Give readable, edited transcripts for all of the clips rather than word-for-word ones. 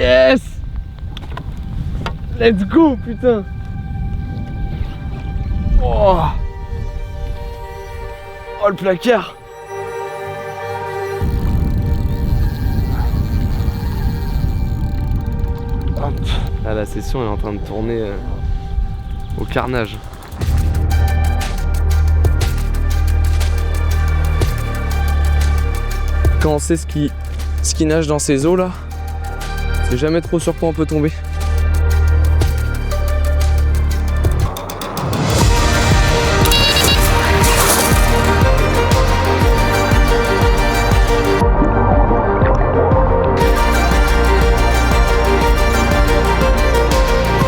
Yes! Let's go, putain! Oh, oh le placard! Hop. Là, la session est en train de tourner au carnage. Quand on sait ce qui nage dans ces eaux là, c'est jamais trop sur quoi on peut tomber.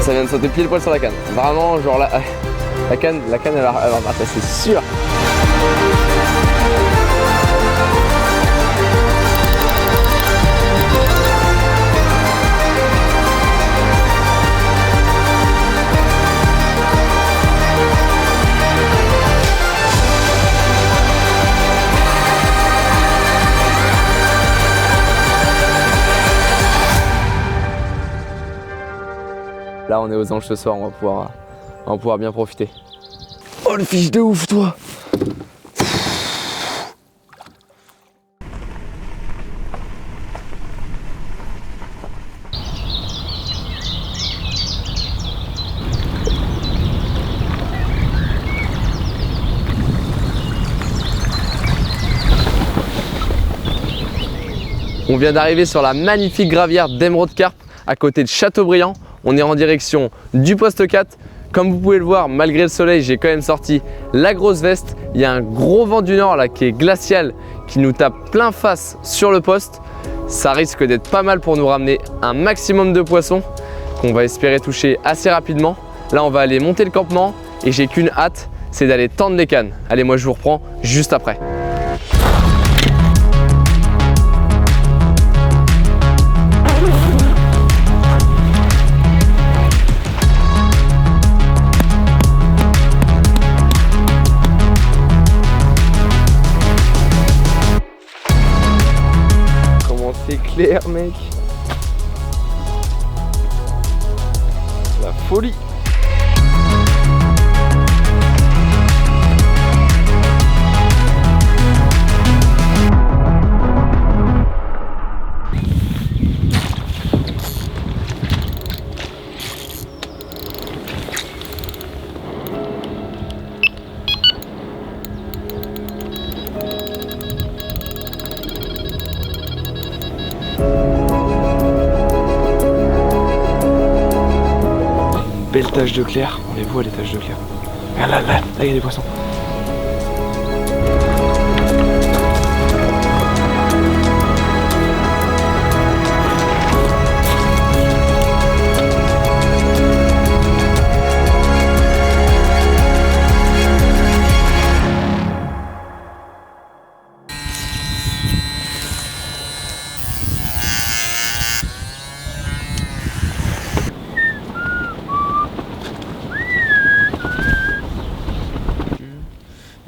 Ça vient de sauter pile poil sur la canne. Vraiment, genre la canne elle va repartir, c'est sûr. Là on est aux Anges ce soir, on va pouvoir bien profiter. Oh le fiche de ouf toi! On vient d'arriver sur la magnifique gravière d'Émeraude Carpe à côté de Châteaubriand. On est en direction du poste 4. Comme vous pouvez le voir, malgré le soleil, j'ai quand même sorti la grosse veste. Il y a un gros vent du nord là qui est glacial, qui nous tape plein face sur le poste. Ça risque d'être pas mal pour nous ramener un maximum de poissons qu'on va espérer toucher assez rapidement. Là, on va aller monter le campement et j'ai qu'une hâte, c'est d'aller tendre les cannes. Allez, moi je vous reprends juste après. C'est clair, mec. La folie. Belle tache de clair, on les voit les taches de clair. Regarde là, il y a des poissons.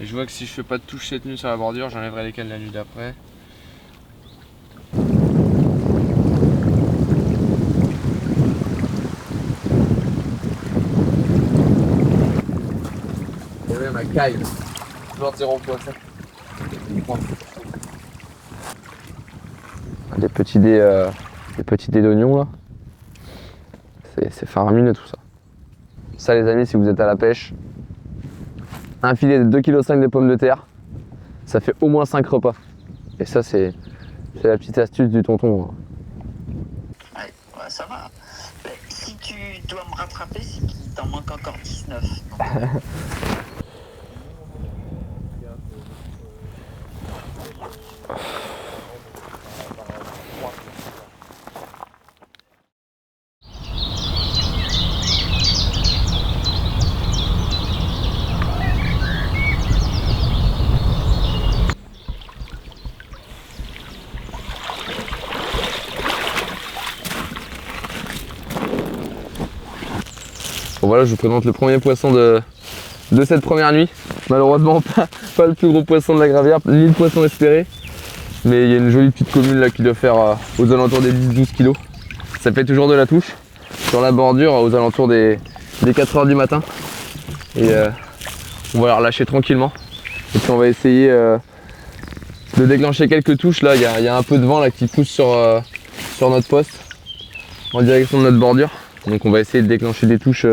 Je vois que si je fais pas de touche cette nuit sur la bordure, j'enlèverai les cannes la nuit d'après. Et même ma caille, toujours 0 poisson. Des petits dés d'oignons là. C'est faramineux tout ça. Ça les amis, si vous êtes à la pêche, un filet de 2,5 kg de pommes de terre, ça fait au moins 5 repas. Et ça, c'est la petite astuce du tonton. Ouais, ça va. Mais si tu dois me rattraper, c'est qu'il t'en manque encore 19. Bon voilà, je vous présente le premier poisson de cette première nuit. Malheureusement pas le plus gros poisson de la gravière, ni le poisson espéré. Mais il y a une jolie petite commune là qui doit faire aux alentours des 10-12 kg. ça fait toujours de la touche sur la bordure aux alentours des 4 h du matin. Et on va la relâcher tranquillement. Et puis on va essayer de déclencher quelques touches. Là, il y a un peu de vent là, qui pousse sur notre poste en direction de notre bordure. Donc on va essayer de déclencher des touches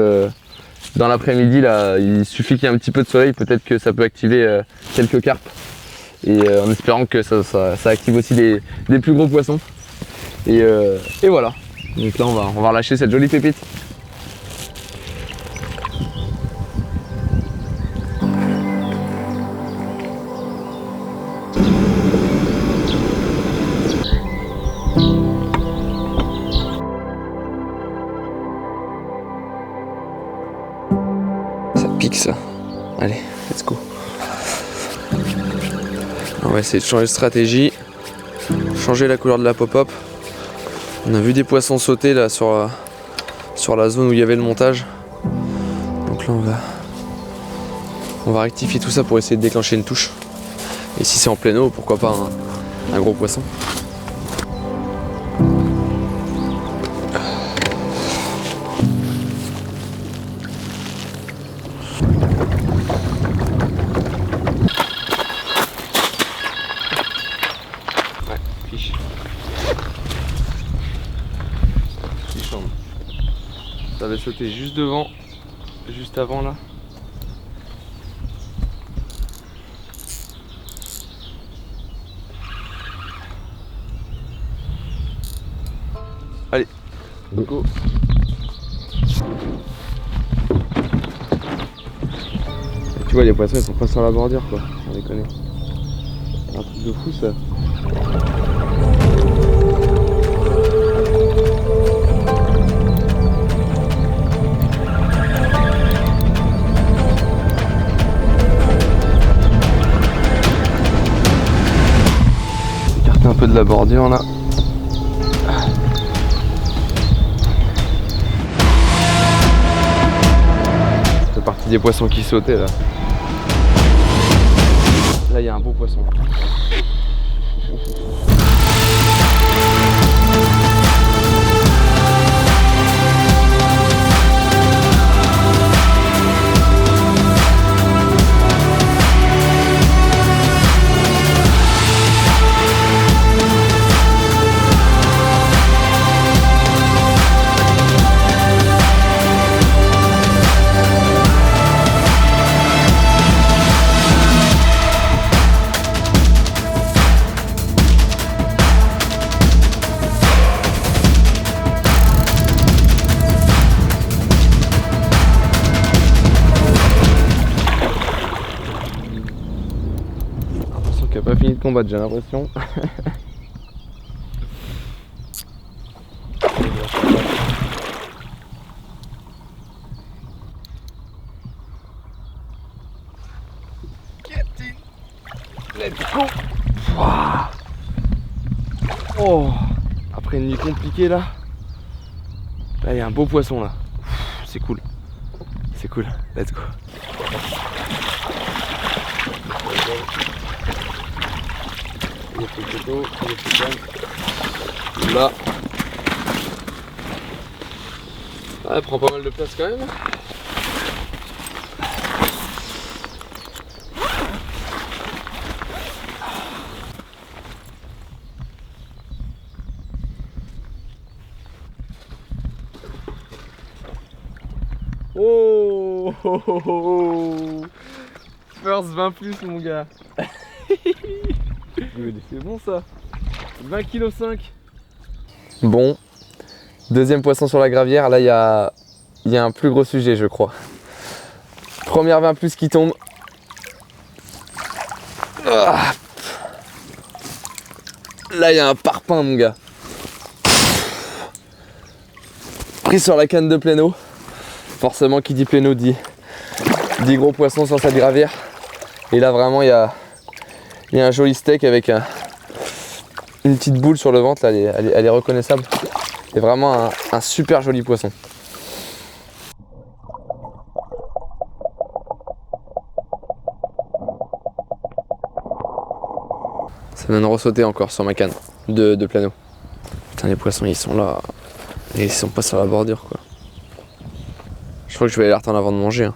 dans l'après-midi. Là, il suffit qu'il y ait un petit peu de soleil, peut-être que ça peut activer quelques carpes. Et en espérant que ça active aussi des plus gros poissons. Et voilà. Donc là on va relâcher cette jolie pépite. Ça pique ça. Allez, let's go. On va essayer de changer de stratégie, changer la couleur de la pop-up. On a vu des poissons sauter là sur la zone où il y avait le montage. Donc là on va rectifier tout ça pour essayer de déclencher une touche. Et si c'est en pleine eau, pourquoi pas un gros poisson. Ça avait sauté juste devant, juste avant là. Allez, go. Et tu vois, les poissons ils sont pas sur la bordure quoi, on les connaît. C'est un truc de fou ça. Un peu de la bordure là. C'est parti des poissons qui sautaient là. Là il y a un beau poisson. Qui a pas fini de combattre, j'ai l'impression. Let's go. Oh, après une nuit compliquée là, il y a un beau poisson là. C'est cool. C'est cool. Let's go. Là. Ah, elle prend pas mal de place quand même. Oh, oh, oh, oh. First 20 plus mon gars. C'est bon ça. 20,5 kg. Bon, deuxième poisson sur la gravière. Là il y a un plus gros sujet je crois. Première 20 plus qui tombe. Ah. Là il y a un parpaing mon gars. Pris sur la canne de pléno. Forcément qui dit pléno dit gros poisson sur cette gravière. Et là vraiment il y a un joli steak avec une petite boule sur le ventre, là, elle est reconnaissable. C'est vraiment un super joli poisson. Ça vient de ressauter encore sur ma canne de pléno. Putain les poissons ils sont là. Et ils sont pas sur la bordure quoi. Je crois que je vais aller leur tendre avant de manger. Hein.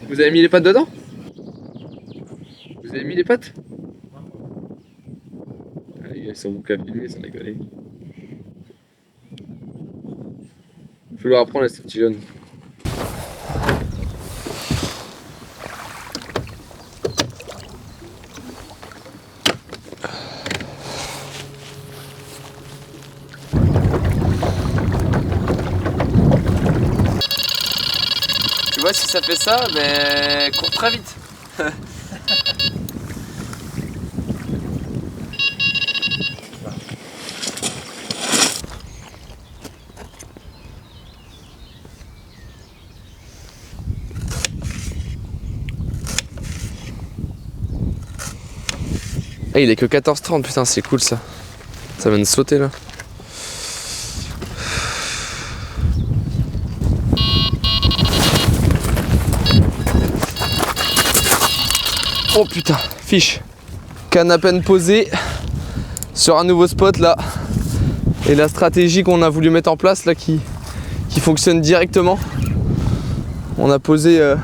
Vous avez mis les pâtes dedans? Vous avez mis les pâtes? Ah, les gars, ils sont bons qu'à filmer, sans rigoler. Faut leur apprendre à ces petits jeunes. Tu vois, si ça fait ça, mais cours très vite. Hey, il est que 14h30, putain, c'est cool ça. Ça vient de sauter là. Oh putain, fiche. Canne à peine posée sur un nouveau spot là. Et la stratégie qu'on a voulu mettre en place là qui fonctionne directement. On a posé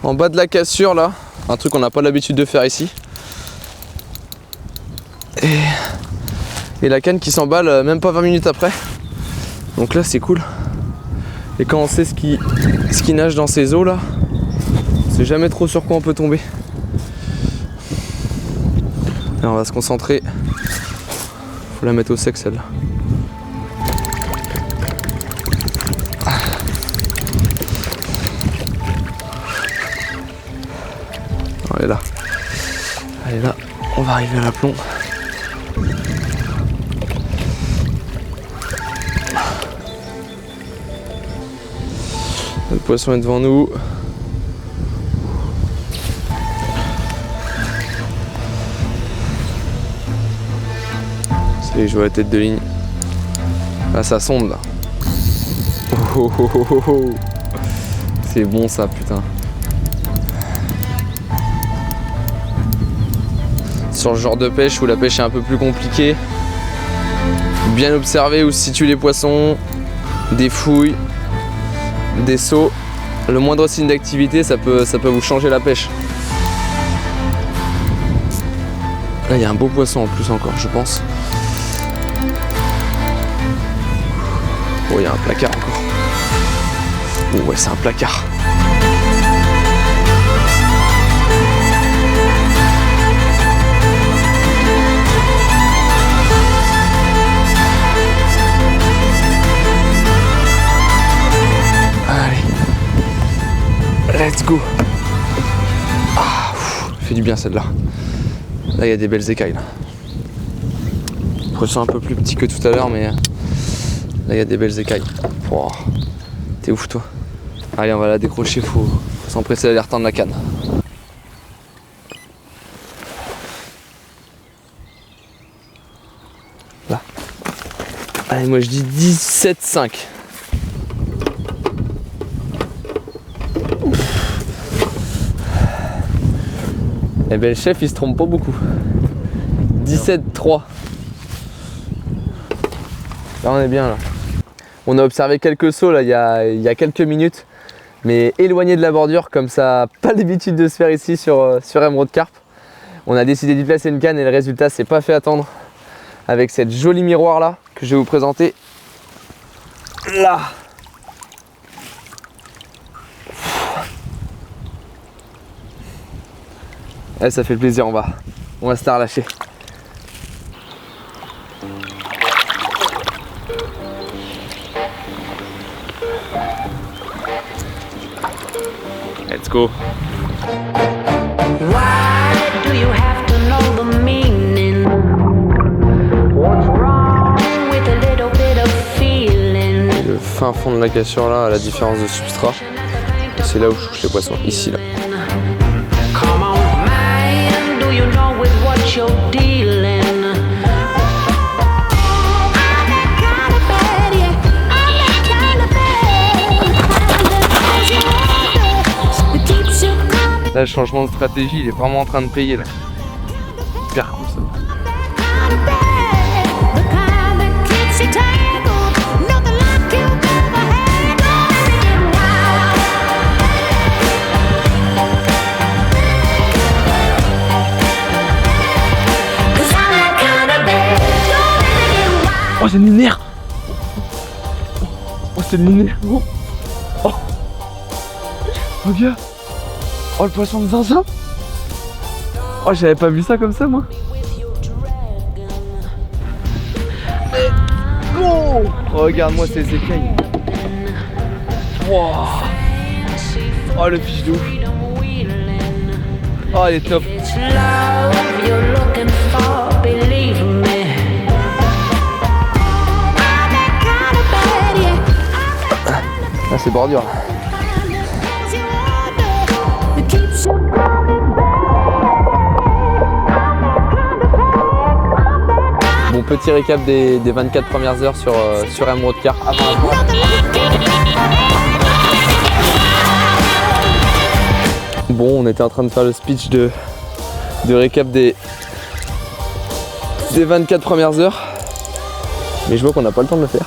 en bas de la cassure là, un truc qu'on n'a pas l'habitude de faire ici. Et la canne qui s'emballe même pas 20 minutes après. Donc là c'est cool. Et quand on sait ce qui nage dans ces eaux là, c'est jamais trop sur quoi on peut tomber. Et on va se concentrer. Faut la mettre au sec celle-là. Elle est là. Elle est là. On va arriver à l'aplomb. Le poisson est devant nous. C'est je vois la tête de ligne. Là ça sonde là. Oh, oh, oh, oh, oh. C'est bon ça putain. Sur le genre de pêche où la pêche est un peu plus compliquée, bien observer où se situent les poissons, des fouilles, des sauts, le moindre signe d'activité ça peut vous changer la pêche. Là il y a un beau poisson en plus encore je pense. Oh il y a un placard encore. Oh ouais c'est un placard. Let's go. Ah, fait du bien celle-là. Là il y a des belles écailles là. Poisson un peu plus petit que tout à l'heure mais là il y a des belles écailles. Oh, t'es ouf toi. Allez on va la décrocher, faut s'empresser d'aller retendre la canne. Là. Allez moi je dis 17,5. Eh ben le chef il se trompe pas beaucoup. 17,3. Là on est bien là. On a observé quelques sauts là il y a quelques minutes, mais éloigné de la bordure comme ça pas l'habitude de se faire ici sur Emerald Carp. On a décidé d'y placer une canne et le résultat s'est pas fait attendre avec cette jolie miroir là que je vais vous présenter. Là. Ouais, ça fait plaisir, on va se la relâcher. Let's go. Why do you have to know the meaning? What's wrong with a little bit of feeling? Le fin fond de la cassure là, à la différence de substrat, c'est là où je touche les poissons, ici là. You're dealing. Là, le changement de stratégie, il est vraiment en train de payer là. Hyper cool ça. c'est le lunaire. Oh, c'est le lunaire, gros. Oh, regarde. Oh, le poisson de zinzin. Oh, j'avais pas vu ça comme ça, moi. Oh, regarde-moi ces écailles. Wow. Oh, le fiche de ouf. Oh, elle est top. Ah, c'est bordure. Bon, petit récap des 24 premières heures sur Emerald Carp. Bon, on était en train de faire le speech de récap des 24 premières heures. Mais je vois qu'on n'a pas le temps de le faire.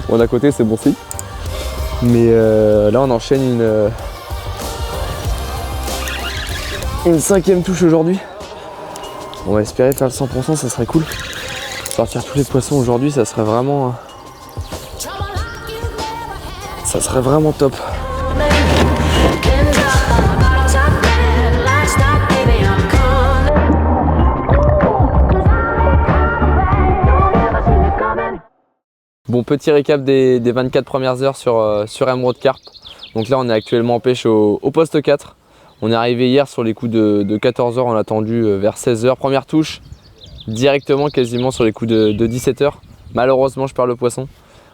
Bon, d'un côté, c'est bon signe. Mais là, on enchaîne une 5e touche aujourd'hui. On va espérer faire le 100%, ça serait cool. Sortir tous les poissons aujourd'hui, ça serait vraiment top. Bon, petit récap des 24 premières heures sur Emerald Carp. Donc là, on est actuellement en pêche au poste 4. On est arrivé hier sur les coups de 14 h, on a attendu vers 16 h. Première touche, directement quasiment sur les coups de 17 h. Malheureusement, je perds le poisson.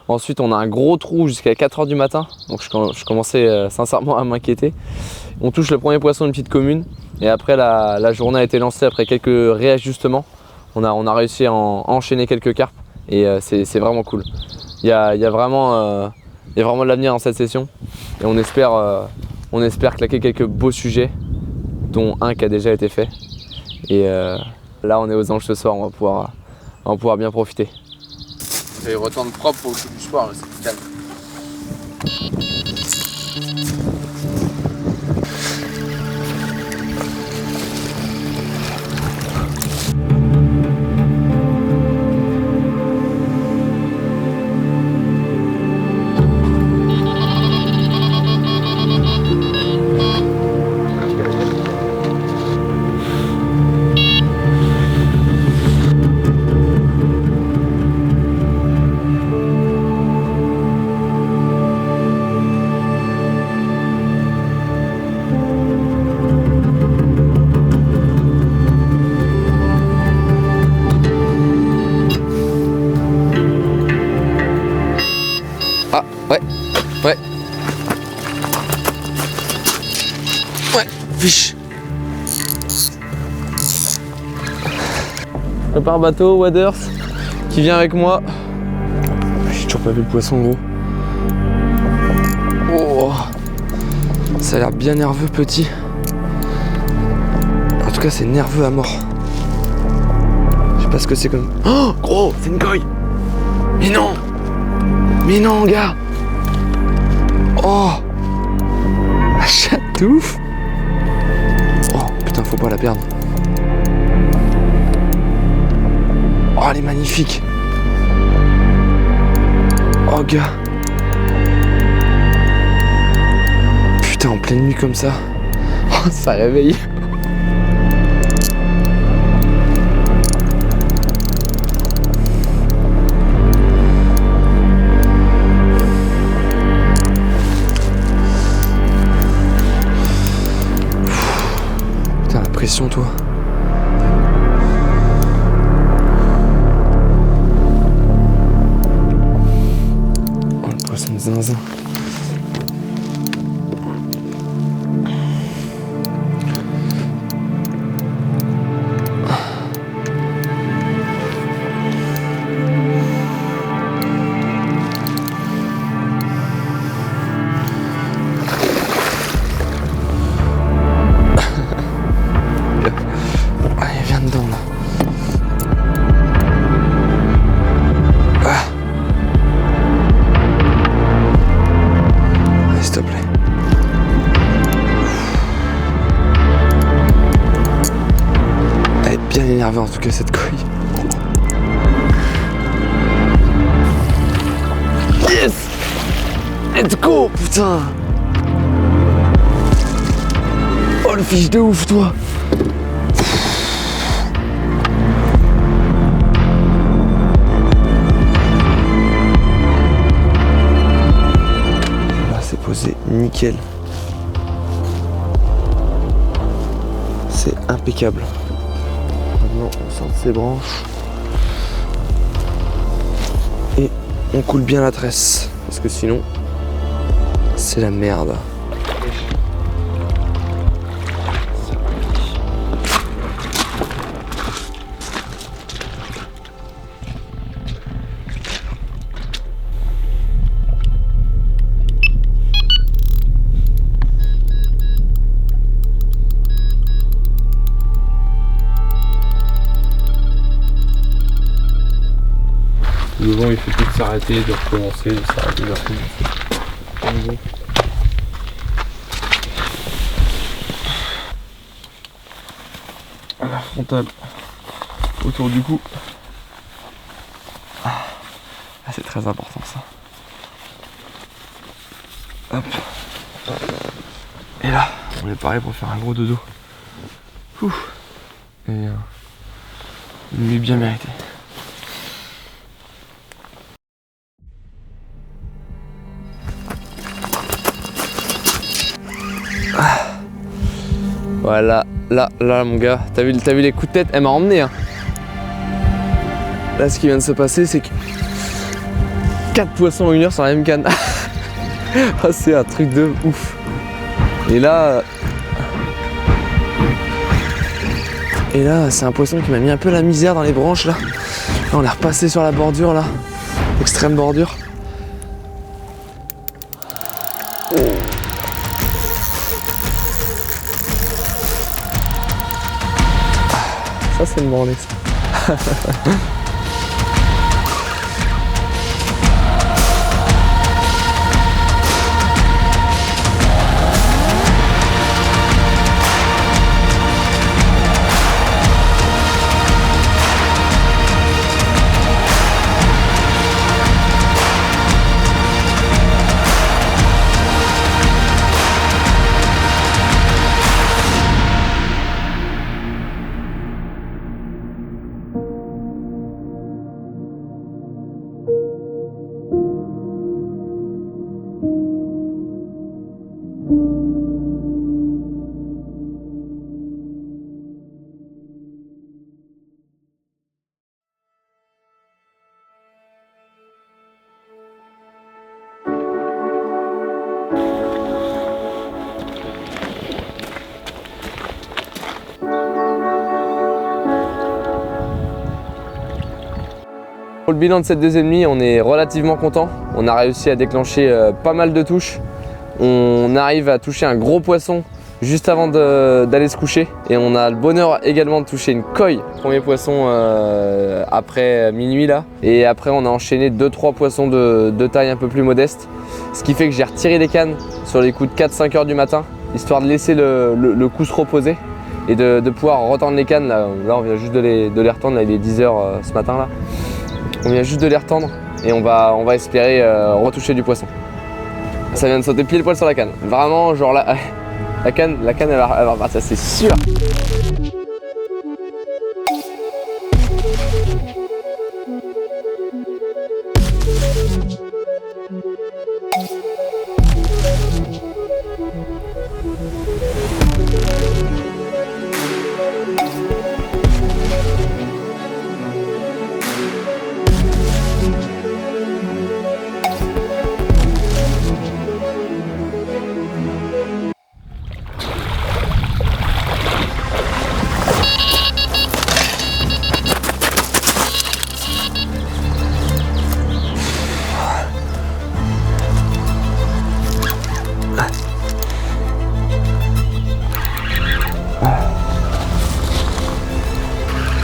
Ensuite, on a un gros trou jusqu'à 4 h du matin. Donc je commençais sincèrement à m'inquiéter. On touche le premier poisson d'une petite commune. Et après, la journée a été lancée après quelques réajustements. On a réussi à enchaîner quelques carpes. Et c'est vraiment cool. Il y a vraiment de l'avenir dans cette session. Et on espère claquer quelques beaux sujets, dont un qui a déjà été fait. Et là, on est aux anges ce soir, on va pouvoir bien profiter. Et il retourne propre au coup du soir, c'est calme. Ouais, fiche. Prépare bateau, Waders, qui vient avec moi. J'ai toujours pas vu le poisson, gros. Oh, ça a l'air bien nerveux, petit. En tout cas, c'est nerveux à mort. Je sais pas ce que c'est comme. Oh, gros, c'est une coille. Mais non, gars. Oh, la chatte de ouf. Oh, putain, faut pas la perdre. Oh, elle est magnifique. Oh, gars. Putain, en pleine nuit comme ça. Oh, ça réveille. Putain, la pression, toi. Oh, le poisson de zinzin. Allez, viens dedans là. Ah. Allez, s'il te plaît. Elle est bien énervée en tout cas cette couille. Let's go, putain. Oh le fiche de ouf toi. Là c'est posé nickel. C'est impeccable. Maintenant on sort de ses branches. Et on coule bien la tresse. Parce que sinon c'est la merde. Le vent il fait tout de s'arrêter, de recommencer, de s'arrêter, de recommencer. À la frontale, autour du cou. Ah, c'est très important ça. Hop. Et là, on est pareil pour faire un gros dodo. Ouf. Et une nuit bien méritée. Voilà, là mon gars, t'as vu les coups de tête, elle m'a emmené hein. Là ce qui vient de se passer c'est que 4 poissons en 1 heure sur la même canne. Oh, c'est un truc de ouf. Et là c'est un poisson qui m'a mis un peu la misère dans les branches là. Là on est repassé sur la bordure là, extrême bordure. Ça c'est le morlaix ça. Pour le bilan de cette deuxième nuit, on est relativement content. On a réussi à déclencher pas mal de touches. On arrive à toucher un gros poisson juste avant d'aller se coucher. Et on a le bonheur également de toucher une coille, premier poisson après minuit là. Et après on a enchaîné 2-3 poissons de taille un peu plus modeste. Ce qui fait que j'ai retiré les cannes sur les coups de 4-5 heures du matin, histoire de laisser le coup se reposer et de pouvoir retendre les cannes. Là on vient juste de les retendre, là, il est 10 heures ce matin là. On vient juste de les retendre et on va espérer retoucher du poisson. Ça vient de sauter pile poil sur la canne. Vraiment, genre là, la canne elle va repartir, c'est sûr.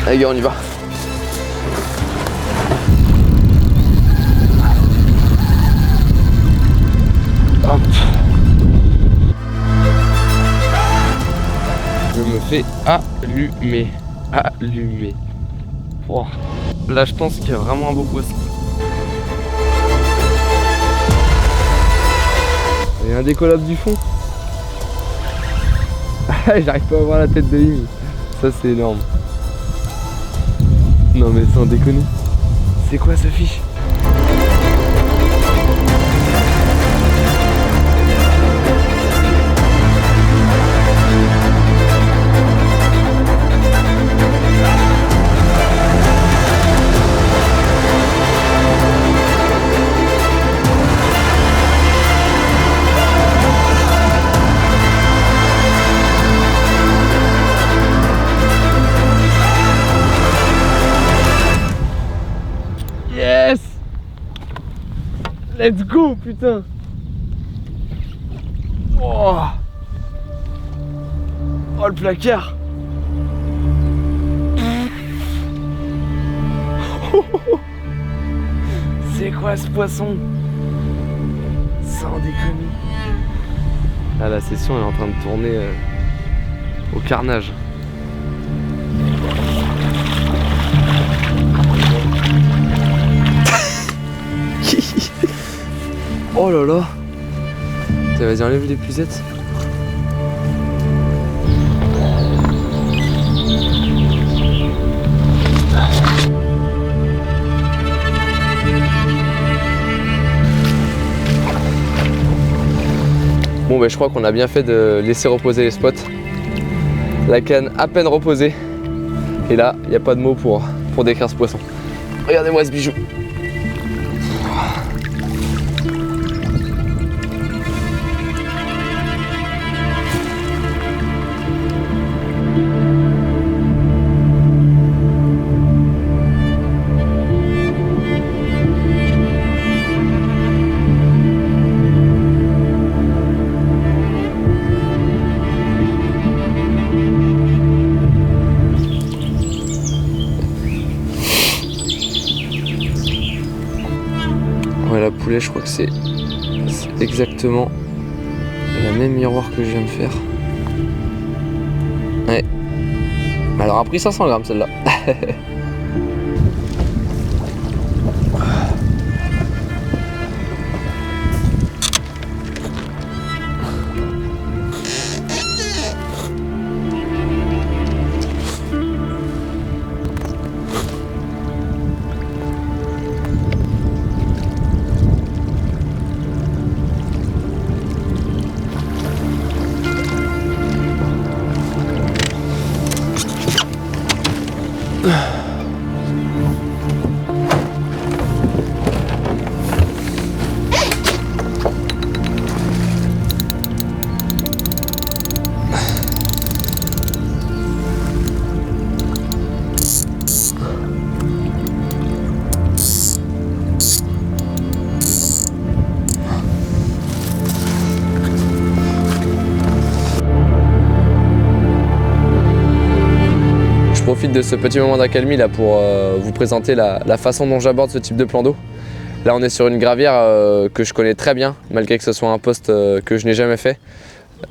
Allez gars, on y va. Hop. Je me fais allumer. Oh. Là je pense qu'il y a vraiment un beau poisson. Il y a un décollable du fond. J'arrive pas à voir la tête de ligne. Ça c'est énorme. Non mais sans déconner. C'est quoi ce fiche? Yes! Let's go, putain! Oh, oh le placard! C'est quoi ce poisson? Sans déconner. Ah, la session est en train de tourner au carnage. Oh là là. Tiens, vas-y, enlève les pucettes. Bon bah je crois qu'on a bien fait de laisser reposer les spots. La canne à peine reposée. Et là, il n'y a pas de mots pour décrire ce poisson. Regardez-moi ce bijou. Ouais, la poulet, je crois que c'est exactement la même miroir que je viens de faire. Ouais. Elle aura pris 500 grammes celle-là. Je profite de ce petit moment d'accalmie là pour vous présenter la façon dont j'aborde ce type de plan d'eau. Là on est sur une gravière que je connais très bien, malgré que ce soit un poste que je n'ai jamais fait.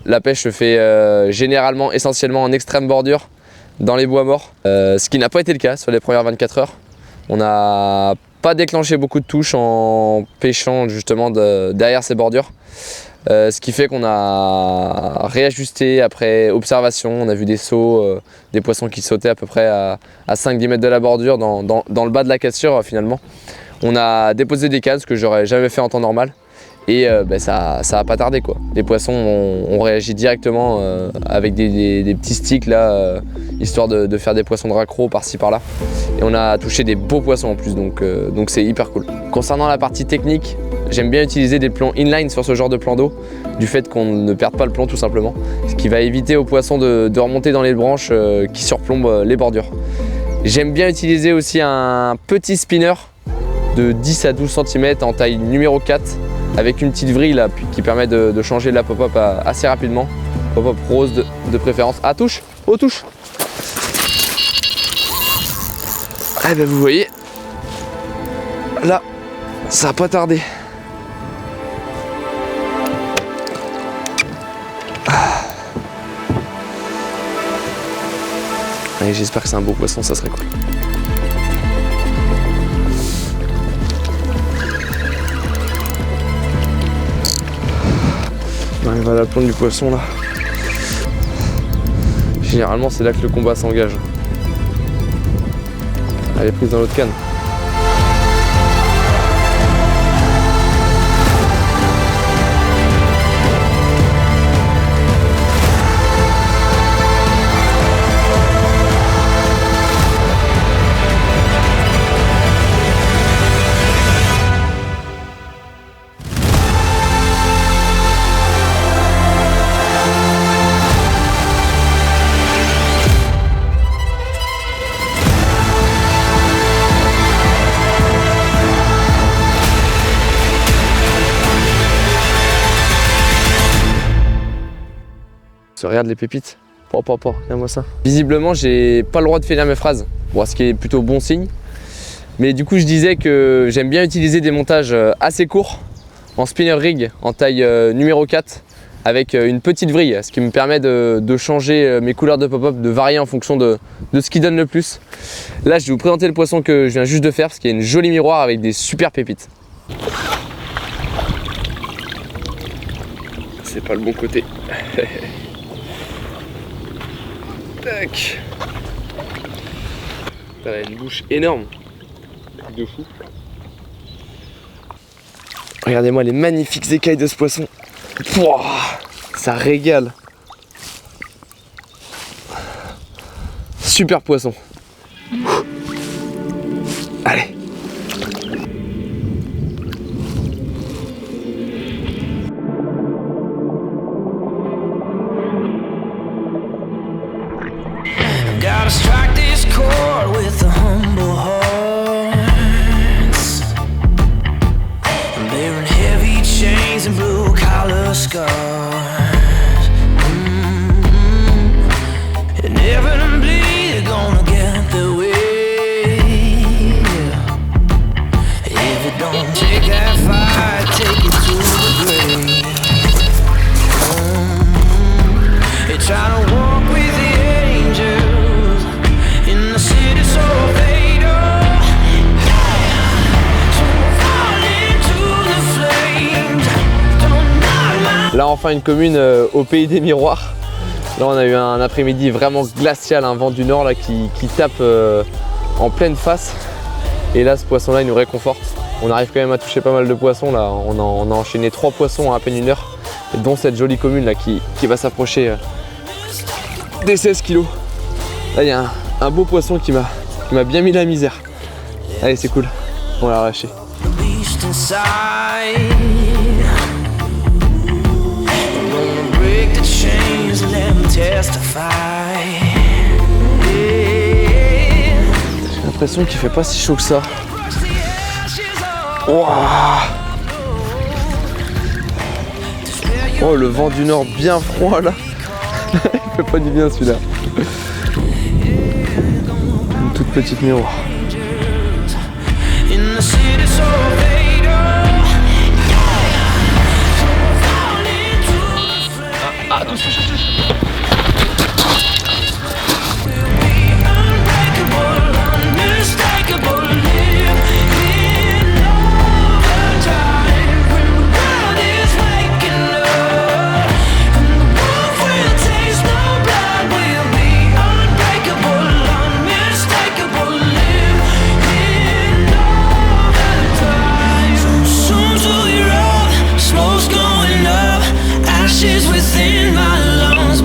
La pêche se fait généralement, essentiellement en extrême bordure, dans les bois morts, ce qui n'a pas été le cas sur les premières 24 heures. On n'a pas déclenché beaucoup de touches en pêchant justement derrière ces bordures. Ce qui fait qu'on a réajusté après observation. On a vu des sauts, des poissons qui sautaient à peu près à 5-10 mètres de la bordure dans le bas de la cassure finalement. On a déposé des cannes, ce que j'aurais jamais fait en temps normal. Et ça a pas tardé quoi. Les poissons ont réagi directement avec des petits sticks là, histoire de faire des poissons de raccro par-ci par-là. Et on a touché des beaux poissons en plus, donc c'est hyper cool. Concernant la partie technique, j'aime bien utiliser des plombs inline sur ce genre de plan d'eau, du fait qu'on ne perde pas le plomb tout simplement, ce qui va éviter aux poissons de remonter dans les branches qui surplombent les bordures. J'aime bien utiliser aussi un petit spinner de 10 à 12 cm en taille numéro 4, avec une petite vrille là, qui permet de changer la pop-up assez rapidement. Pop-up rose de préférence. Ah, touche! Oh, touche! Eh ben vous voyez, là, ça n'a pas tardé. Allez, j'espère que c'est un beau poisson, ça serait cool. arrive à la plante du poisson là. Généralement c'est là que le combat s'engage. Elle est prise dans l'autre canne. Regarde les pépites. Regarde-moi ça. Visiblement, j'ai pas le droit de finir mes phrases. Bon, ce qui est plutôt bon signe. Mais du coup, je disais que j'aime bien utiliser des montages assez courts en spinner rig en taille numéro 4 avec une petite vrille, ce qui me permet de changer mes couleurs de pop-up, de varier en fonction de ce qui donne le plus. Là, je vais vous présenter le poisson que je viens juste de faire parce qu'il y a une jolie miroir avec des super pépites. C'est pas le bon côté. Tac. Elle a une bouche énorme. De fou. Regardez-moi les magnifiques écailles de ce poisson. Pouah, ça régale. Super poisson. Allez. Gotta strike this chord with a humble hearts. I'm bearing heavy chains and blue collar scars. Inevitably they're gonna get their way. If it don't take that fight, take it to the grave. They try to walk with the angels in the city so fatal. So fall into the flames. Don't knock my Là enfin une commune au pays des miroirs. Là on a eu un après-midi vraiment glacial, un vent du nord là qui tape en pleine face. Et là ce poisson là il nous réconforte. On arrive quand même à toucher pas mal de poissons là. On a enchaîné 3 poissons en à peine 1 heure. Et dont cette jolie commune là qui va s'approcher des 16 kilos. Là il y a un beau poisson qui m'a bien mis la misère. Allez c'est cool, on l'a arraché. beast inside. I'm gonna break the chains and let them testify. Yeah. J'ai l'impression qu'il fait pas si chaud que ça. Ouah. Oh le vent du nord bien froid là. Il fait pas du bien celui-là. Une toute petite miroir. In the city so fatal. Fall into the flames. We'll be unbreakable, unmistakable, live in overtime. When the world is waking up and the wolf will taste no blood, we'll be unbreakable, unmistakable, live in overtime. So soon to erupt, smoke's going up, ashes within my lungs.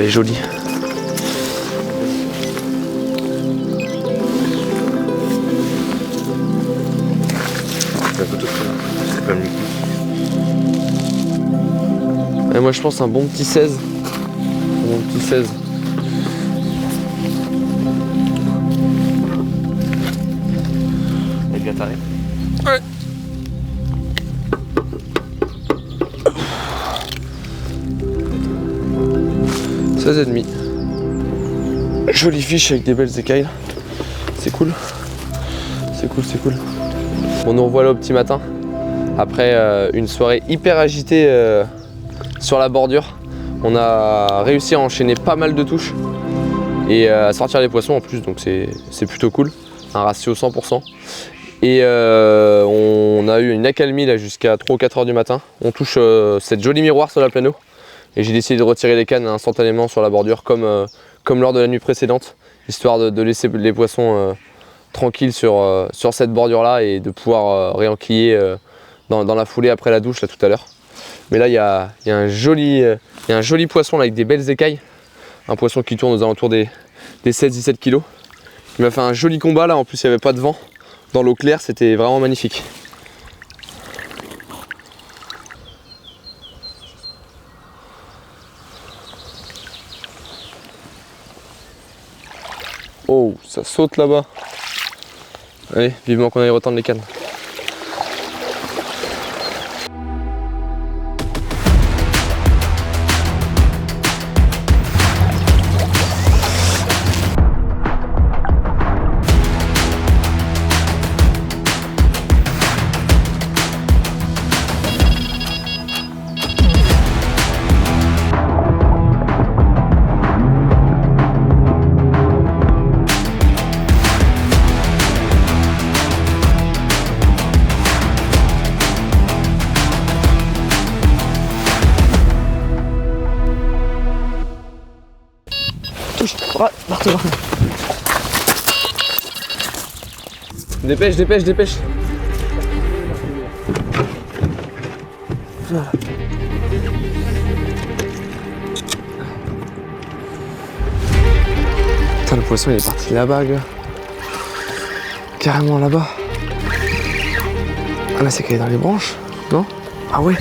est jolie. Et moi je pense un bon petit 16. Un bon petit 16. Et bien taré. Ouais. Et demi. Jolie fiche avec des belles écailles. C'est cool. C'est cool, c'est cool. Bon, nous revoilà au petit matin. Après une soirée hyper agitée sur la bordure. On a réussi à enchaîner pas mal de touches et à sortir les poissons en plus, donc c'est plutôt cool. Un ratio 100%. Et on a eu une accalmie là jusqu'à 3 ou 4 heures du matin. On touche cette jolie miroir sur la pleine eau. Et j'ai décidé de retirer les cannes instantanément sur la bordure comme lors de la nuit précédente, histoire de laisser les poissons tranquilles sur cette bordure là et de pouvoir réenquiller dans la foulée après la douche là tout à l'heure. Mais là il y a un joli poisson là, avec des belles écailles, un poisson qui tourne aux alentours des 16-17 kg. Il m'a fait un joli combat là, en plus il n'y avait pas de vent, dans l'eau claire, c'était vraiment magnifique. Oh, ça saute là-bas. Allez, vivement qu'on aille retendre les cannes. Touche, partout. Dépêche, dépêche, dépêche. Voilà. Putain, le poisson il est parti là-bas, gars. Carrément là-bas. Ah là c'est qu'il est dans les branches, non? Ah ouais.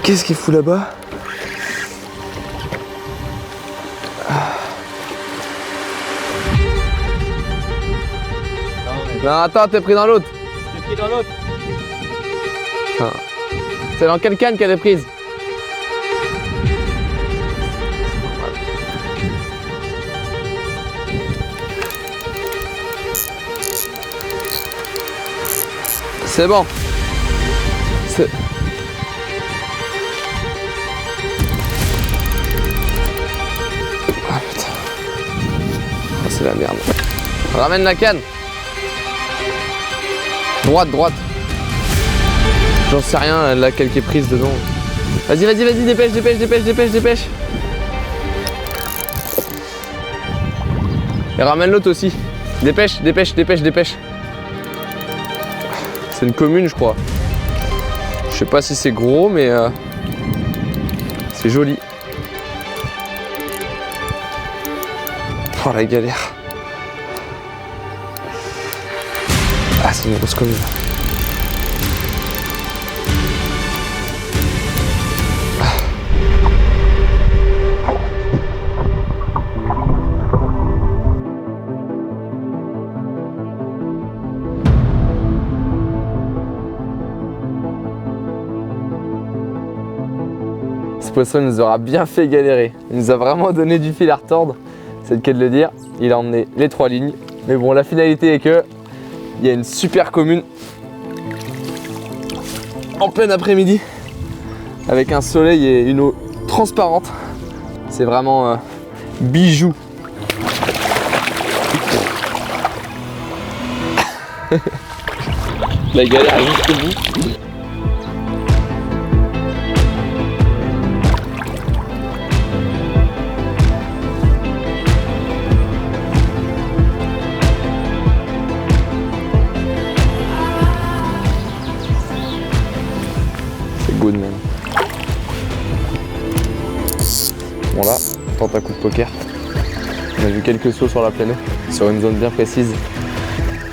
Qu'est-ce qu'il fout là-bas? Non, attends, t'es pris dans l'autre. T'es pris dans l'autre. C'est dans quelle canne qu'elle est prise? C'est bon. C'est... Ah putain. Ah, c'est la merde. Ramène la canne. Droite, droite. J'en sais rien, laquelle qui est prise dedans. Vas-y, vas-y, vas-y, dépêche, dépêche, dépêche, dépêche, dépêche. Et ramène l'autre aussi. Dépêche, dépêche, dépêche, dépêche. C'est une commune, je crois. Je sais pas si c'est gros, mais c'est joli. Oh la galère. Ah, c'est une grosse commune. Ce poisson nous aura bien fait galérer. Il nous a vraiment donné du fil à retordre, c'est le cas de le dire. Il a emmené les 3 lignes. Mais bon, la finalité est que il y a une super commune en plein après-midi avec un soleil et une eau transparente. C'est vraiment bijou. La galère jusqu'au bout. Good man. tente à coup de poker. On a vu quelques sauts sur la Pléno, sur une zone bien précise.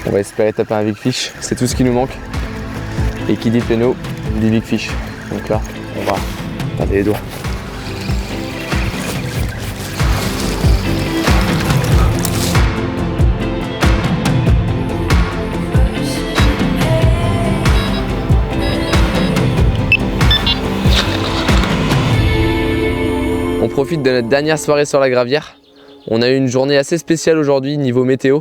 On va espérer taper un big fish, c'est tout ce qui nous manque. Et qui dit Pléno, dit big fish. Donc là, on va taper les doigts. On profite de notre dernière soirée sur la Gravière. On a eu une journée assez spéciale aujourd'hui niveau météo.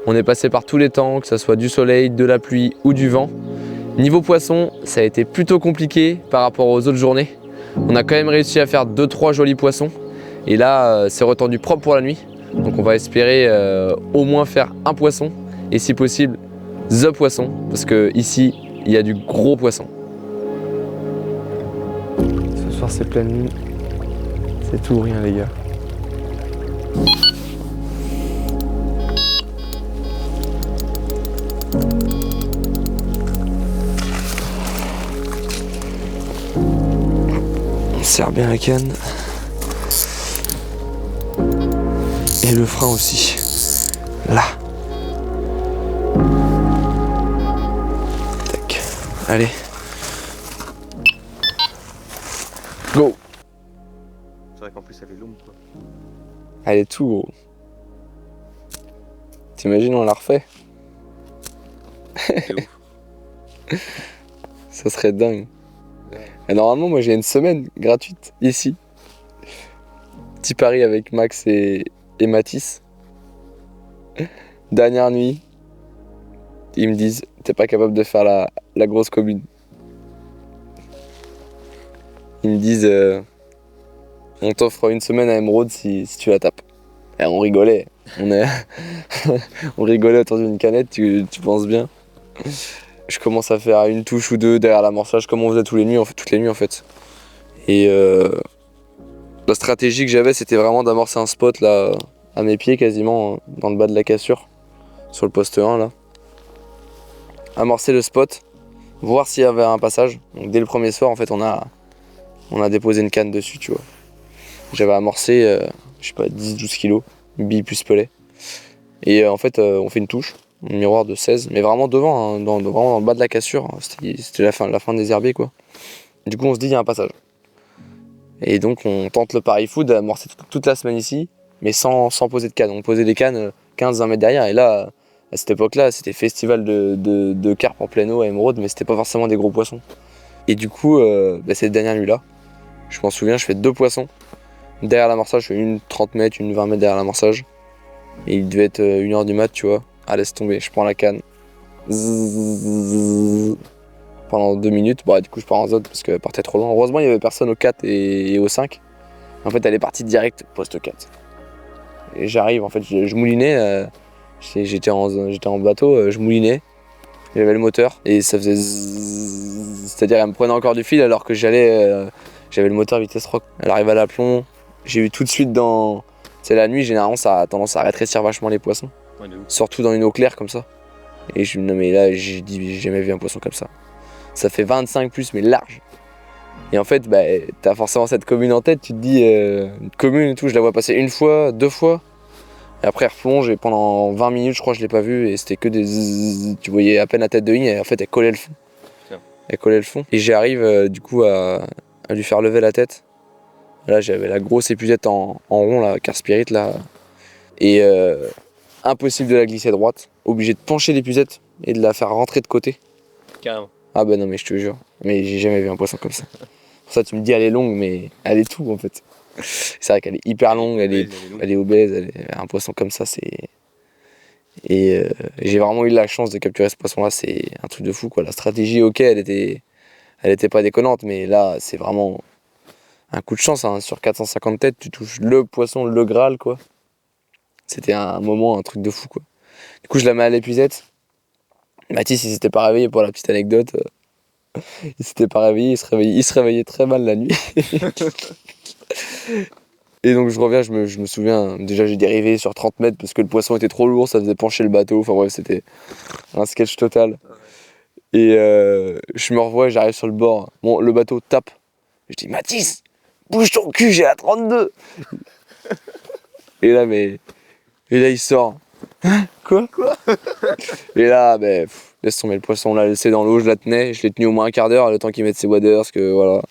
On est passé par tous les temps, que ce soit du soleil, de la pluie ou du vent. Niveau poisson, ça a été plutôt compliqué par rapport aux autres journées. On a quand même réussi à faire 2-3 jolis poissons. Et là, c'est retendu propre pour la nuit. Donc on va espérer au moins faire un poisson. Et si possible, the poisson. Parce que ici, il y a du gros poisson. Ce soir, c'est pleine lune. C'est tout ou rien, les gars. On serre bien la canne. Et le frein aussi. Là. Tac. Allez. Go. C'est vrai qu'en plus elle est longue quoi. Elle est tout gros. T'imagines on la refait? C'est ouf. Ça serait dingue. Et normalement moi j'ai une semaine gratuite ici. Petit pari avec Max et Mathis. Dernière nuit. Ils me disent t'es pas capable de faire la grosse commune. Ils me disent on t'offre une semaine à Emeraude si tu la tapes. Et on rigolait. On rigolait autour d'une canette, tu penses bien. Je commence à faire une touche ou deux derrière l'amorçage comme on faisait toutes les nuits en fait. Et la stratégie que j'avais c'était vraiment d'amorcer un spot là à mes pieds quasiment dans le bas de la cassure. Sur le poste 1 là. Amorcer le spot, voir s'il y avait un passage. Donc dès le premier soir en fait on a déposé une canne dessus tu vois. J'avais amorcé, je sais pas, 10-12 kilos, bille plus pelet. Et en fait, on fait une touche, un miroir de 16, mais vraiment devant, hein, vraiment dans le bas de la cassure. C'était la fin des herbiers, quoi. Du coup, on se dit, il y a un passage. Et donc, on tente le pari fou d'amorcer toute la semaine ici, mais sans poser de canne. On posait des cannes 15-20 mètres derrière. Et là, à cette époque-là, c'était festival de carpe en plein eau à Emeraude, mais c'était pas forcément des gros poissons. Et du coup, cette dernière nuit-là, je m'en souviens, je fais 2 poissons. Derrière l'amorçage, je fais une 30 mètres, une 20 mètres derrière l'amorçage. Et il devait être 1h du mat, tu vois. Ah, laisse tomber, je prends la canne. Zzzz. Pendant 2 minutes, du coup je pars en zone parce qu'elle partait trop loin. Heureusement, il y avait personne au 4 et au 5. En fait, elle est partie direct poste 4. Et j'arrive, en fait, je moulinais. J'étais en bateau, je moulinais. J'avais le moteur et ça faisait zzzz. C'est-à-dire, elle me prenait encore du fil alors que j'avais le moteur vitesse rock. Elle arrive à l'aplomb. J'ai eu tout de suite dans. C'est la nuit, généralement, ça a tendance à rétrécir vachement les poissons. Ouais, de ouf. Surtout dans une eau claire comme ça. Et non, mais là, j'ai dit, j'ai jamais vu un poisson comme ça. Ça fait 25 plus, mais large. Et en fait, t'as forcément cette commune en tête. Tu te dis, une commune et tout, je la vois passer une fois, 2 fois. Et après, elle replonge et pendant 20 minutes, je crois, je l'ai pas vue. Et c'était que des zzzz. Tu voyais à peine la tête de ligne et en fait, elle collait le fond. Tiens. Elle collait le fond. Et j'arrive du coup à lui faire lever la tête. Là, j'avais la grosse épuisette en rond, là, car spirit, là. Et impossible de la glisser droite. Obligé de pencher l'épuisette et de la faire rentrer de côté. Carrément. Ah bah non, mais je te jure. Mais j'ai jamais vu un poisson comme ça. Pour ça, tu me dis, elle est longue, mais elle est tout, en fait. C'est vrai qu'elle est hyper longue, elle est obèse. Un poisson comme ça, c'est... Et j'ai vraiment eu la chance de capturer ce poisson-là. C'est un truc de fou, quoi. La stratégie, ok, elle était pas déconnante, mais là, c'est vraiment... un coup de chance, hein. Sur 450 têtes, tu touches le poisson, le Graal, quoi. C'était un moment, un truc de fou, quoi. Du coup, je la mets à l'épuisette. Mathis, il s'était pas réveillé pour la petite anecdote. Il s'était pas réveillé, il se réveillait très mal la nuit. Et donc je reviens, je me souviens, déjà j'ai dérivé sur 30 mètres parce que le poisson était trop lourd, ça faisait pencher le bateau. Enfin bref, c'était un sketch total. Et je me revois, j'arrive sur le bord. Bon, le bateau tape. Je dis, Mathis, bouge ton cul, j'ai la 32. Et là, il sort. Hein? Quoi? Et là, laisse tomber le poisson, on l'a laissé dans l'eau, je la tenais, je l'ai tenu au moins un quart d'heure, le temps qu'il mette ses waders, que voilà.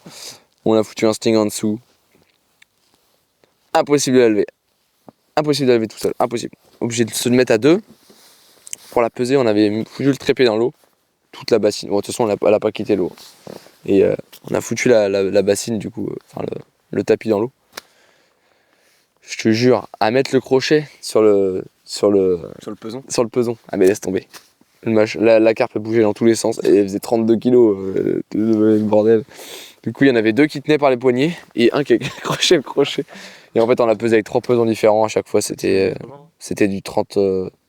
On a foutu un sting en dessous. Impossible de la lever. Impossible de la lever tout seul, impossible. Obligé de se mettre à deux. Pour la peser, on avait foutu le trépied dans l'eau. Toute la bassine. Bon, de toute façon, elle a pas quitté l'eau. Et on a foutu la bassine, du coup, enfin le tapis dans l'eau. Je te jure, à mettre le crochet sur le peson. Sur le peson. Ah mais laisse tomber. La carpe bougeait dans tous les sens et elle faisait 32 kilos, le bordel. Du coup, il y en avait deux qui tenaient par les poignets et un qui accrochait le crochet. Et en fait, on l'a pesé avec 3 pesons différents. À chaque fois, c'était du 30,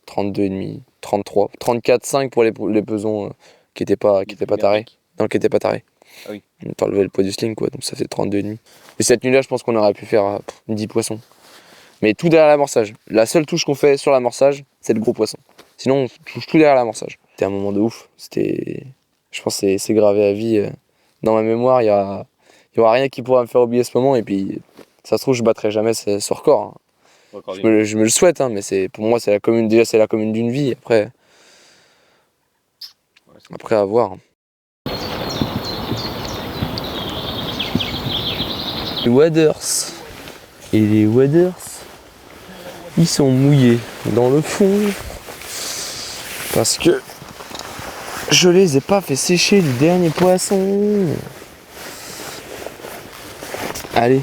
32,5, 33, 34,5 pour les pesons qui étaient pas tarés. Non, qui étaient pas tarés. Ah oui. On t'a enlevé le poids du sling, quoi, donc ça fait 32,5. Et cette nuit-là, je pense qu'on aurait pu faire 10 poissons. Mais tout derrière l'amorçage. La seule touche qu'on fait sur l'amorçage, c'est le gros poisson. Sinon, on touche tout derrière l'amorçage. C'était un moment de ouf. Je pense que c'est gravé à vie. Dans ma mémoire, il y aura rien qui pourra me faire oublier ce moment. Et puis, ça se trouve, je battrai jamais ce record. Je me le souhaite, hein, mais pour moi, c'est la commune d'une vie. Après à voir. Les waders. Et les waders, ils sont mouillés dans le fond. Parce que je les ai pas fait sécher du dernier poisson. Allez.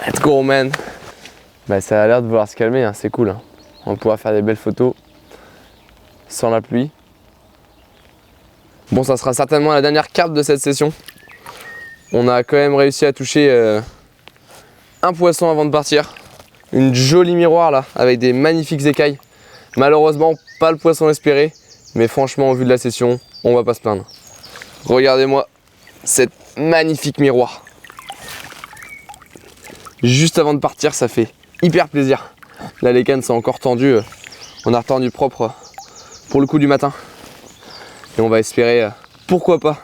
Let's go, man. Ça a l'air de vouloir se calmer, hein, c'est cool. Hein. On va pouvoir faire des belles photos sans la pluie. Bon, ça sera certainement la dernière carpe de cette session. On a quand même réussi à toucher un poisson avant de partir. Une jolie miroir là, avec des magnifiques écailles. Malheureusement, pas le poisson espéré. Mais franchement, au vu de la session, on va pas se plaindre. Regardez-moi cette magnifique miroir. Juste avant de partir, ça fait hyper plaisir. Là, les cannes sont encore tendues. On a retendu propre pour le coup du matin. Et on va espérer, pourquoi pas,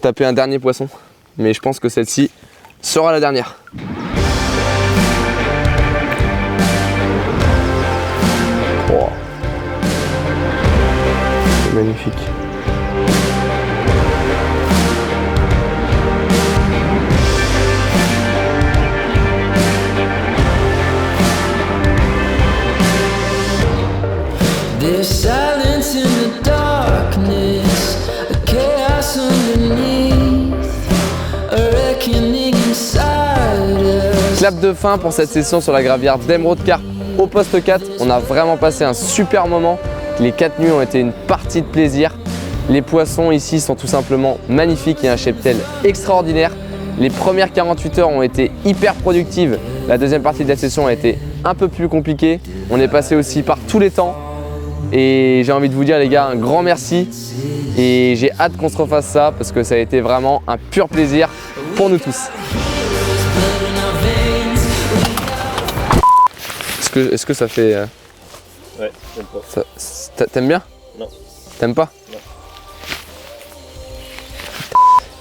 taper un dernier poisson. Mais je pense que celle-ci sera la dernière. Oh. C'est magnifique. There's silence in the darkness, a chaos underneath, a reckoning inside us. Clap de fin pour cette session sur la gravière d'Emeraude Carp au poste 4. On a vraiment passé un super moment. Les 4 nuits ont été une partie de plaisir. Les poissons ici sont tout simplement magnifiques. Il y a un cheptel extraordinaire. Les premières 48 heures ont été hyper productives. La deuxième partie de la session a été un peu plus compliquée. On est passé aussi par tous les temps. Et j'ai envie de vous dire les gars, un grand merci. Et j'ai hâte qu'on se refasse ça parce que ça a été vraiment un pur plaisir pour nous tous. Est-ce que ça fait... Ouais, j'aime pas. T'aimes bien? Non. T'aimes pas? Non.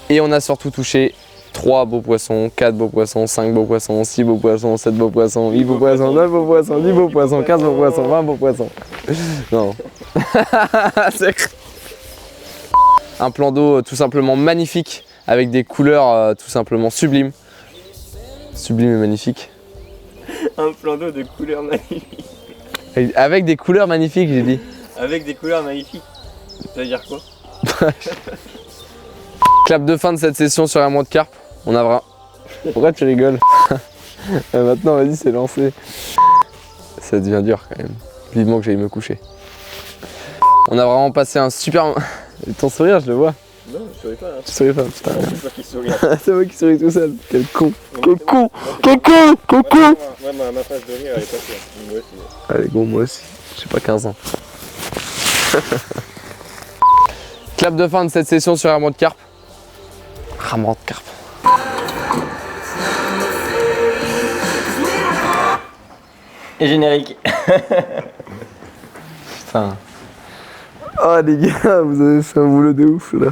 Et on a surtout touché 3 beaux poissons, 4 beaux poissons, 5 beaux poissons, 6 beaux poissons, 7 beaux poissons, 8 beaux poissons, 9 beaux poissons, 10 beaux poissons, 15 beaux poissons, 20 beaux poissons. Non. Un plan d'eau tout simplement magnifique avec des couleurs tout simplement sublimes. Sublime et magnifique. Un plan d'eau de couleurs magnifiques. Avec des couleurs magnifiques, j'ai dit. Avec des couleurs magnifiques. Ça veut dire quoi? Clap de fin de cette session sur Emeraude Carp. On a vraiment... Pourquoi tu rigoles? Maintenant, vas-y, c'est lancé. Ça devient dur quand même. Vivement que j'aille me coucher. On a vraiment passé un super... Ton sourire, je le vois. Non, je souris pas. Hein. Tu souris pas, putain. C'est toi qui souris. C'est moi qui souris tout seul. Quel con. Quel con. Quel con. Quel con. Ouais, ma face de rire, elle est passée. Moi aussi. Allez, go, moi aussi. J'ai pas 15 ans. Clap de fin de cette session sur Emeraude Carp. Emeraude Carp. Et générique. Putain. Oh les gars, vous avez fait un boulot de ouf là.